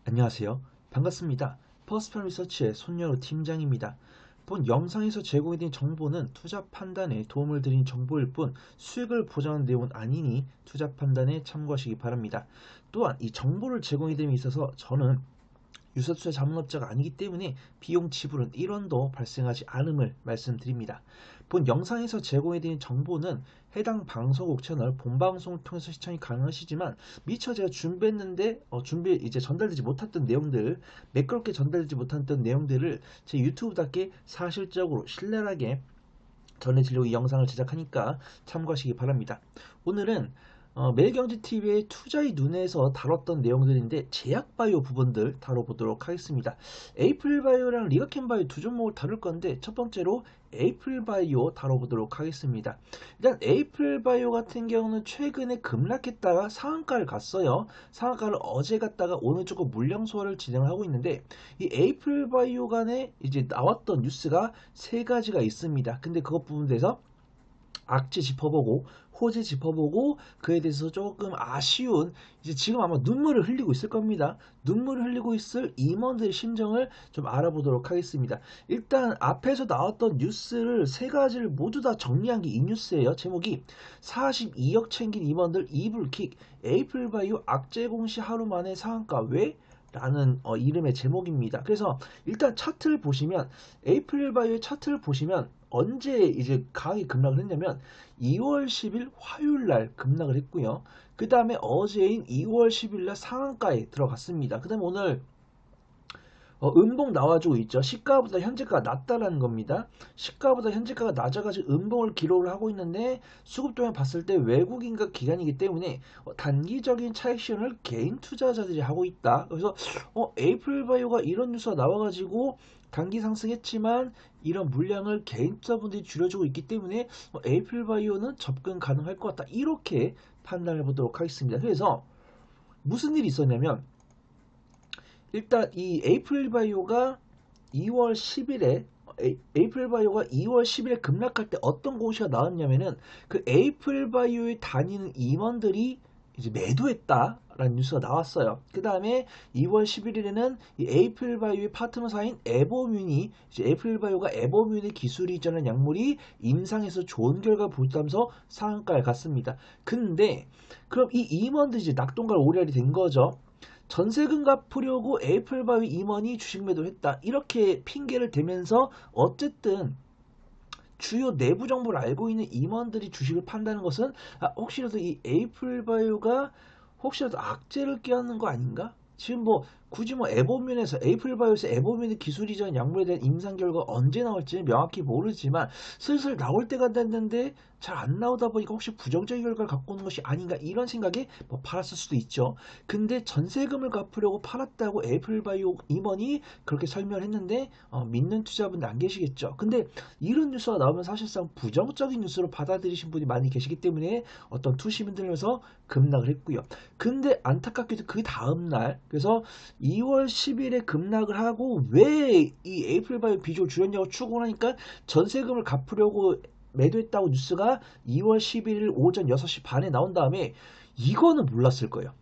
안녕하세요. 반갑습니다. 퍼스널 리서치의 손연호 팀장입니다. 본 영상에서 제공해드린 정보는 투자 판단에 도움을 드린 정보일 뿐 수익을 보장하는 내용은 아니니 투자 판단에 참고하시기 바랍니다. 또한 이 정보를 제공해드림에 있어서 저는 유사투자 자문업자가 아니기 때문에 비용 지불은 1원도 발생하지 않음을 말씀드립니다. 본 영상에서 제공해드린 정보는 해당 방송국 채널 본방송을 통해서 시청이 가능하시지만 미처 제가 준비했는데 이제 전달되지 못했던 내용들, 매끄럽게 전달되지 못했던 내용들을 제 유튜브답게 사실적으로 신랄하게 전해드리려고 이 영상을 제작하니까 참고하시기 바랍니다. 오늘은 매일경제TV의 투자의 눈에서 다뤘던 내용들인데 제약바이오 부분들 다뤄보도록 하겠습니다. 에이프릴바이오랑 리가켄바이오 두 종목을 다룰 건데 첫 번째로 에이프릴바이오 다뤄보도록 하겠습니다. 일단 에이프릴바이오 같은 경우는 최근에 급락했다가 상한가를 갔어요. 상한가를 어제 갔다가 오늘 조금 물량 소화를 진행하고 있는데 이 에이프릴바이오 간에 이제 나왔던 뉴스가 세 가지가 있습니다. 근데 그것 부분에서 악재 짚어보고 호재 짚어보고 그에 대해서 조금 아쉬운 이제 지금 아마 눈물을 흘리고 있을 겁니다. 눈물을 흘리고 있을 임원들의 심정을 좀 알아보도록 하겠습니다. 일단 앞에서 나왔던 뉴스를 세 가지를 모두 다 정리한 게 이 뉴스예요. 제목이 42억 챙긴 임원들 이불킥 에이프릴바이오 악재 공시 하루 만에 상한가 왜? 라는 이름의 제목입니다. 그래서 일단 차트를 보시면 에이프릴바이오의 차트를 보시면 언제 이제 강하게 급락을 했냐면 2월 10일 화요일 날 급락을 했고요. 그 다음에 어제인 2월 10일 날 상한가에 들어갔습니다. 그 다음에 오늘 음봉 나와주고 있죠. 시가보다 현재가가 낮다라는 겁니다. 시가보다 현재가가 낮아가지고 음봉을 기록을 하고 있는데 수급 동향 봤을 때 외국인과 기관이기 때문에 단기적인 차익 실현을 개인 투자자들이 하고 있다. 그래서 에이프릴바이오가 이런 뉴스가 나와가지고 단기 상승했지만 이런 물량을 개인 투자분들이 줄여주고 있기 때문에 에이프릴바이오는 접근 가능할 것 같다. 이렇게 판단해 보도록 하겠습니다. 그래서 무슨 일이 있었냐면 일단 이 에이프릴바이오가 2월 10일에 에이프릴바이오가 2월 10일에 급락할 때 어떤 공시가 나왔냐면은 그 에이프릴바이오에 다니는 임원들이 이제 매도했다라는 뉴스가 나왔어요. 그 다음에 2월 11일에는 이 에이프릴바이오의 파트너사인 에보뮌이 이제 에이프릴바이오가 에보뮌의 기술 이전한 약물이 임상에서 좋은 결과를 보였다면서 상한가에 갔습니다. 근데 그럼 이 임원들이 이제 낙동강 오리알이 된 거죠. 전세금 갚으려고 에이프릴바이오 임원이 주식 매도했다. 이렇게 핑계를 대면서 어쨌든 주요 내부 정보를 알고 있는 임원들이 주식을 판다는 것은 혹시라도 이 에이프릴바이오가 혹시라도 악재를 껴안는 거 아닌가? 지금 뭐 굳이 뭐 에보뮌에서 에이프릴바이오에서 에보뮌의 기술 이전 약물에 대한 임상 결과 언제 나올지 명확히 모르지만 슬슬 나올 때가 됐는데 잘 안 나오다 보니까 혹시 부정적인 결과를 갖고 오는 것이 아닌가 이런 생각에 뭐 팔았을 수도 있죠. 근데 전세금을 갚으려고 팔았다고 에이프릴바이오 임원이 그렇게 설명을 했는데 믿는 투자분들 안 계시겠죠. 근데 이런 뉴스가 나오면 사실상 부정적인 뉴스로 받아들이신 분이 많이 계시기 때문에 어떤 투심이 들면서 급락을 했고요. 근데 안타깝게도 그 다음날 그래서 2월 10일에 급락을 하고 왜 이 에이프릴바이오 비중을 줄였냐고 추궁을 하니까 전세금을 갚으려고 매도했다고 뉴스가 2월 11일 오전 6시 반에 나온 다음에 이거는 몰랐을 거예요.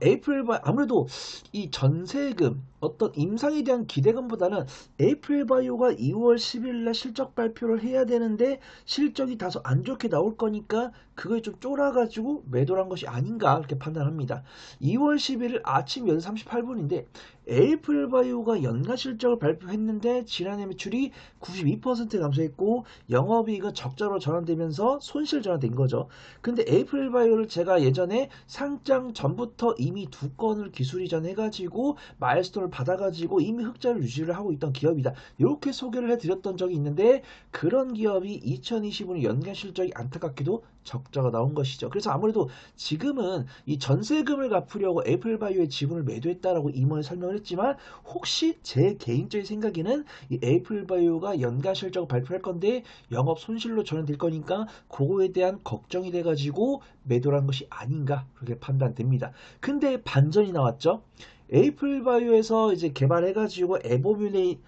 에이프릴바이오 아무래도 이 전세금 어떤 임상에 대한 기대감보다는 에이프릴바이오가 2월 10일 날 실적 발표를 해야 되는데 실적이 다소 안 좋게 나올 거니까 그걸 좀 쫄아가지고 매도를 한 것이 아닌가 이렇게 판단합니다. 2월 11일 아침 8시 38분인데 에이프릴바이오가 연간 실적을 발표했는데 지난해 매출이 92% 감소했고 영업이익은 적자로 전환되면서 손실 전환된 거죠. 근데 에이프릴바이오를 제가 예전에 상장 전부터 이미 두 건을 기술 이전해가지고 마일스톤을 받아가지고 이미 흑자를 유지를 하고 있던 기업이다. 이렇게 소개를 해드렸던 적이 있는데 그런 기업이 2025년 연간 실적이 안타깝게도 적자가 나온 것이죠. 그래서 아무래도 지금은 이 전세금을 갚으려고 에이프릴바이오의 지분을 매도했다라고 임원이 설명을 했지만 혹시 제 개인적인 생각에는 이 에이프릴바이오가 연간 실적을 발표할 건데 영업 손실로 전환될 거니까 그거에 대한 걱정이 돼가지고 매도를 한 것이 아닌가 그렇게 판단됩니다. 근데 반전이 나왔죠. 에이프릴바이오에서 이제 개발해가지고 에보뮌의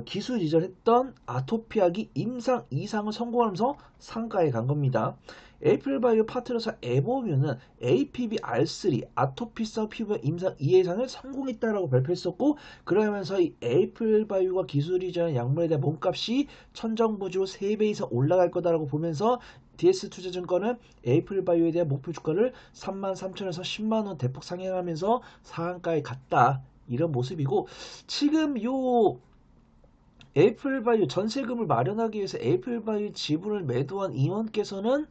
기술 이전했던 아토피약이 임상 이상을 성공하면서 상가에 간 겁니다. 에이플바이오 파트너사 에보뮤는 APB-R3 아토피성 피부 임상 2회상을 성공했다라고 발표했었고, 그러면서 이 에이플바이오가 기술이 제한 약물에 대한 몸값이 천정부지로 3배 이상 올라갈 거다라고 보면서 DS투자증권은 에이플바이오에 대한 목표 주가를 33,000에서 10만원 대폭 상향하면서 상한가에 갔다, 이런 모습이고, 지금 요 에이플바이오 전세금을 마련하기 위해서 에이플바이오 지분을 매도한 임원께서는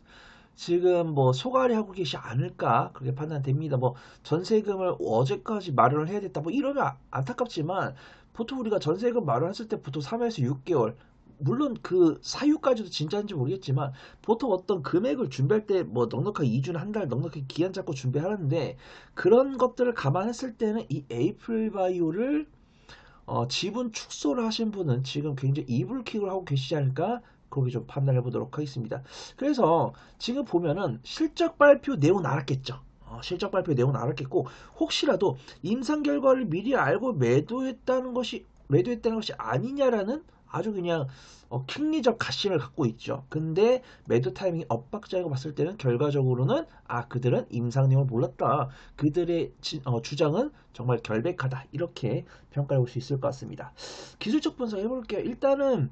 지금 뭐 소갈이 하고 계시지 않을까, 그렇게 판단됩니다. 뭐 전세금을 어제까지 마련을 해야 됐다, 뭐 이러면 안타깝지만, 보통 우리가 전세금 마련했을 때 보통 3에서 6개월, 물론 그 사유까지도 진짜인지 모르겠지만 보통 어떤 금액을 준비할 때 뭐 넉넉하게 2주나 한 달 넉넉하게 기한 잡고 준비하는데, 그런 것들을 감안했을 때는 이 에이플바이오를 지분 축소를 하신 분은 지금 굉장히 이불킥을 하고 계시지 않을까, 그렇게 좀 판단해 보도록 하겠습니다. 그래서 지금 보면은 실적 발표 내용은 알았겠죠. 실적 발표 내용은 알았겠고, 혹시라도 임상 결과를 미리 알고 매도했다는 것이 아니냐라는 아주 그냥 킹리적 가심을 갖고 있죠. 근데 매도 타이밍이 엇박자고 봤을 때는 결과적으로는 그들은 임상 내용을 몰랐다, 그들의 주장은 정말 결백하다, 이렇게 평가해 볼 수 있을 것 같습니다. 기술적 분석 해볼게요. 일단은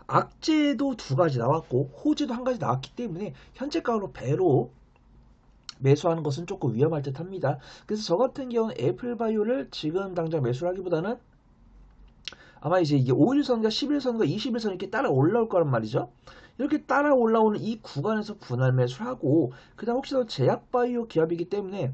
악재도 두 가지 나왔고 호재도 한 가지 나왔기 때문에 현재가로 배로 매수하는 것은 조금 위험할 듯 합니다. 그래서 저 같은 경우는 애플바이오를 지금 당장 매수를 하기보다는 아마 이제 이게 5일선과 10일선과 20일선 이렇게 따라 올라올 거란 말이죠. 이렇게 따라 올라오는 이 구간에서 분할 매수를 하고, 그 다음 혹시나 제약바이오 기업이기 때문에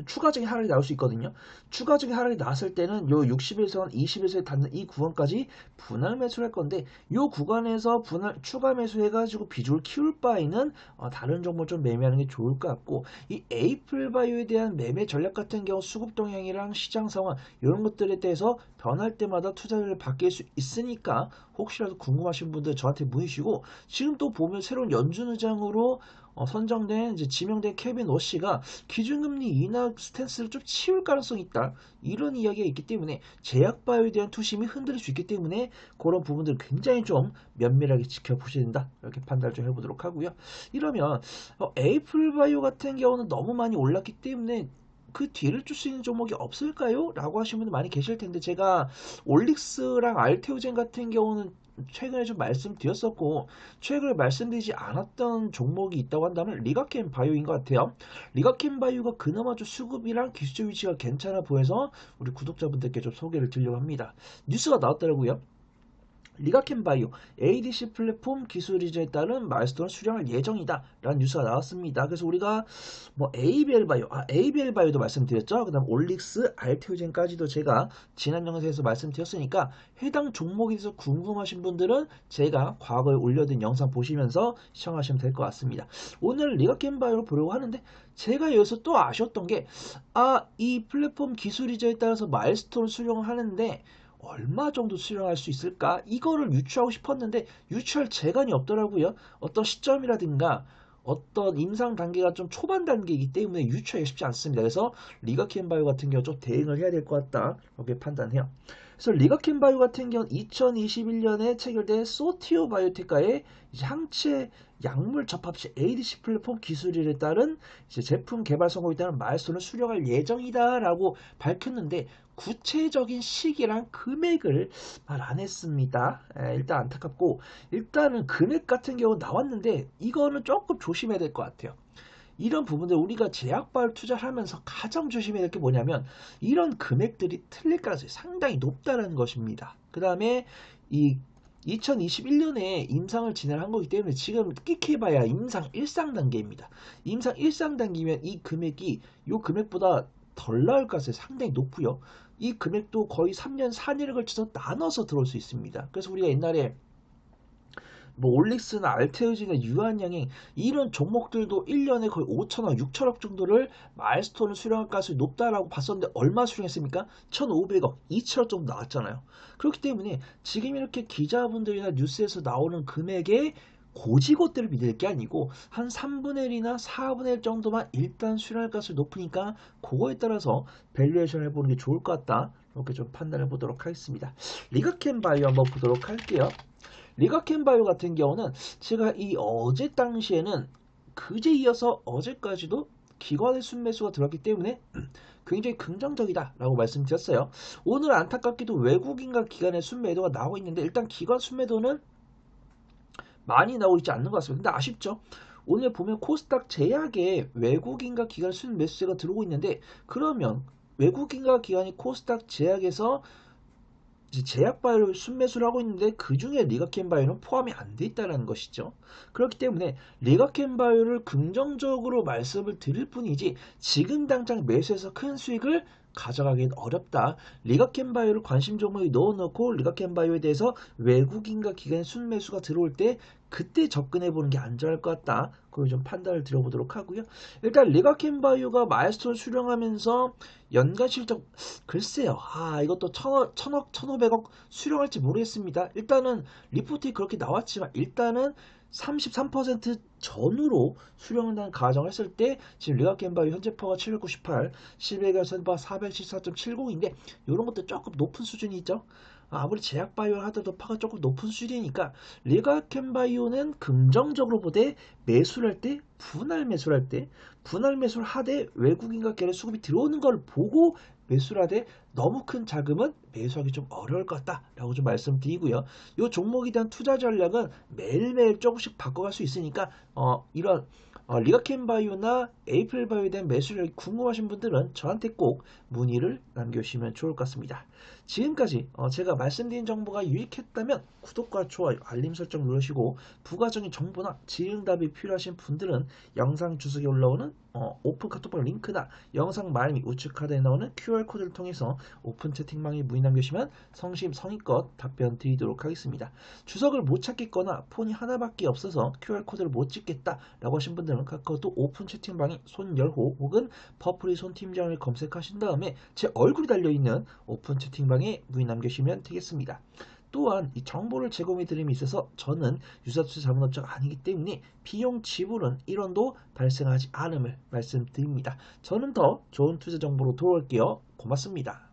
추가적인 하락이 나올 수 있거든요. 추가적인 하락이 나왔을 때는 요 60일선, 20일선에 닿는 이 구간까지 분할 매수를 할 건데, 요 구간에서 분할 추가 매수해가지고 비중을 키울 바에는 다른 종목 좀 매매하는 게 좋을 것 같고, 이 에이플바이오에 대한 매매 전략 같은 경우 수급 동향이랑 시장 상황 이런 것들에 대해서 변할 때마다 투자를 바뀔 수 있으니까 혹시라도 궁금하신 분들 저한테 문의 주시고, 지금 또 보면 새로운 연준 의장으로 선정된 이제 지명된 케빈 워시가 기준금리 인하 스탠스를 좀 치울 가능성이 있다, 이런 이야기가 있기 때문에 제약바이오에 대한 투심이 흔들릴 수 있기 때문에 그런 부분들을 굉장히 좀 면밀하게 지켜보셔야 된다, 이렇게 판단을 좀 해보도록 하고요. 이러면 에이플바이오 같은 경우는 너무 많이 올랐기 때문에 그 뒤를 줄 수 있는 종목이 없을까요? 라고 하시는 분들 많이 계실 텐데, 제가 올릭스랑 알테오젠 같은 경우는 최근에 좀 말씀드렸었고, 최근에 말씀드리지 않았던 종목이 있다고 한다면 리가켄 바이오인 것 같아요. 리가켄 바이오가 그나마 좀 수급이랑 기술적 위치가 괜찮아 보여서 우리 구독자분들께 좀 소개를 드리려고 합니다. 뉴스가 나왔더라고요. 리가켄 바이오 ADC 플랫폼 기술 이전에 따른 마일스톤을 수령할 예정이다 라는 뉴스가 나왔습니다. 그래서 우리가 뭐 ABL 바이오도 말씀드렸죠. 그 다음 올릭스, 알테오젠까지도 제가 지난 영상에서 말씀드렸으니까 해당 종목에 대해서 궁금하신 분들은 제가 과거에 올려둔 영상 보시면서 시청하시면 될 것 같습니다. 오늘 리가켄 바이오를 보려고 하는데, 제가 여기서 또 아쉬웠던 게 이 플랫폼 기술 이전에 따라서 마일스톤을 수령을 하는데 얼마 정도 수령할 수 있을까? 이거를 유추하고 싶었는데 유추할 재간이 없더라고요. 어떤 시점이라든가 어떤 임상 단계가 좀 초반 단계이기 때문에 유추하기 쉽지 않습니다. 그래서 리가켄바이오 같은 경우 좀 대응을 해야 될 것 같다, 이렇게 판단해요. 그래서 리가켄바이오 같은 경우는 2021년에 체결된 소티오 바이오테카의 항체 약물 접합식 ADC 플랫폼 기술에 따른 이제 제품 개발 성공에 따른 마일스톤을 수령할 예정이다라고 밝혔는데, 구체적인 시기랑 금액을 말 안 했습니다. 일단 안타깝고, 일단은 금액 같은 경우 나왔는데 이거는 조금 조심해야 될 것 같아요. 이런 부분들 우리가 제약바이오 투자를 하면서 가장 조심해야 될 게 뭐냐면, 이런 금액들이 틀릴 가능성이 상당히 높다는 것입니다. 그 다음에 이 2021년에 임상을 진행한 거기 때문에 지금 끼케봐야 임상 1상 단계입니다. 임상 1상 단계면 이 금액이 요 금액보다 덜 나올 가능성이 상당히 높고요. 이 금액도 거의 3년 4년에 걸쳐서 나눠서 들어올 수 있습니다. 그래서 우리가 옛날에 뭐 올릭스나 알테오진이나 유한양행 이런 종목들도 1년에 거의 5천억, 6천억 정도를 마일스톤을 수령할 가능성이 높다라고 봤었는데 얼마 수령했습니까? 1,500억, 2천억 정도 나왔잖아요. 그렇기 때문에 지금 이렇게 기자분들이나 뉴스에서 나오는 금액의 고지것들을 믿을 게 아니고 한 3분의 1이나 4분의 1 정도만 일단 수령할 가능성이 높으니까 그거에 따라서 밸류에이션 해보는 게 좋을 것 같다, 이렇게 좀 판단해 보도록 하겠습니다. 리가켄 바이오 한번 보도록 할게요. 리가켄바이오 같은 경우는 제가 이 어제 당시에는 그제 이어서 어제까지도 기관의 순매수가 들어왔기 때문에 굉장히 긍정적이다라고 말씀드렸어요. 오늘 안타깝게도 외국인과 기관의 순매도가 나오고 있는데 일단 기관 순매도는 많이 나오고 있지 않는 것 같습니다. 근데 아쉽죠? 오늘 보면 코스닥 제약에 외국인과 기관 순매수세가 들어오고 있는데 그러면 외국인과 기관이 코스닥 제약에서 이제 제약바이오를 순매수를 하고 있는데 그 중에 리가켄바이오는 포함이 안 돼 있다는 것이죠. 그렇기 때문에 리가켄바이오를 긍정적으로 말씀을 드릴 뿐이지 지금 당장 매수해서 큰 수익을 가져가기는 어렵다. 리가켄바이오를 관심 종목에 넣어놓고 리가켄바이오에 대해서 외국인과 기관의 순매수가 들어올 때 그때 접근해보는 게 안전할 것 같다. 그걸 좀 판단을 드려보도록 하고요. 일단 리가켄바이오가 마일스톤 수령하면서 연간 실적 글쎄요. 이것도 천억, 1,500억 수령할지 모르겠습니다. 일단은 리포트에 그렇게 나왔지만 일단은 33% 전후로 수령한다는 가정을 했을 때 지금 리가켄바이오 현재 퍼가 798, 실외가 선바 414.70인데 이런 것도 조금 높은 수준이 있죠. 아무리 제약바이오 하더라도 파가 조금 높은 수준이니까 리가켄바이오는 긍정적으로 보되 매수를 할 때 분할 매수를 하되 외국인과 계열 수급이 들어오는 걸 보고 매수를 하되 너무 큰 자금은 매수하기 좀 어려울 것 같다라고 좀 말씀드리고요. 이 종목에 대한 투자 전략은 매일매일 조금씩 바꿔갈 수 있으니까 이런 리가켄바이오나 에이플바이오에 대한 매수력이 궁금하신 분들은 저한테 꼭 문의를 남겨주시면 좋을 것 같습니다. 지금까지 제가 말씀드린 정보가 유익했다면 구독과 좋아요, 알림 설정 누르시고 부가적인 정보나 질의응답이 필요하신 분들은 영상 주석에 올라오는 오픈 카톡방 링크나 영상 말미 우측 카드에 나오는 QR코드를 통해서 오픈 채팅방에 문의 남겨주시면 성심성의껏 답변 드리도록 하겠습니다. 주석을 못 찾겠거나 폰이 하나밖에 없어서 QR코드를 못 찍겠다 라고 하신 분들은 카카오톡 오픈 채팅방에 손열호 혹은 퍼플이 손팀장을 검색하신 다음에 제 얼굴이 달려있는 오픈 채팅방에 문의 남겨주시면 되겠습니다. 또한 이 정보를 제공해 드림에 있어서 저는 유사투자 자문업자가 아니기 때문에 비용 지불은 1원도 발생하지 않음을 말씀드립니다. 저는 더 좋은 투자 정보로 돌아올게요. 고맙습니다.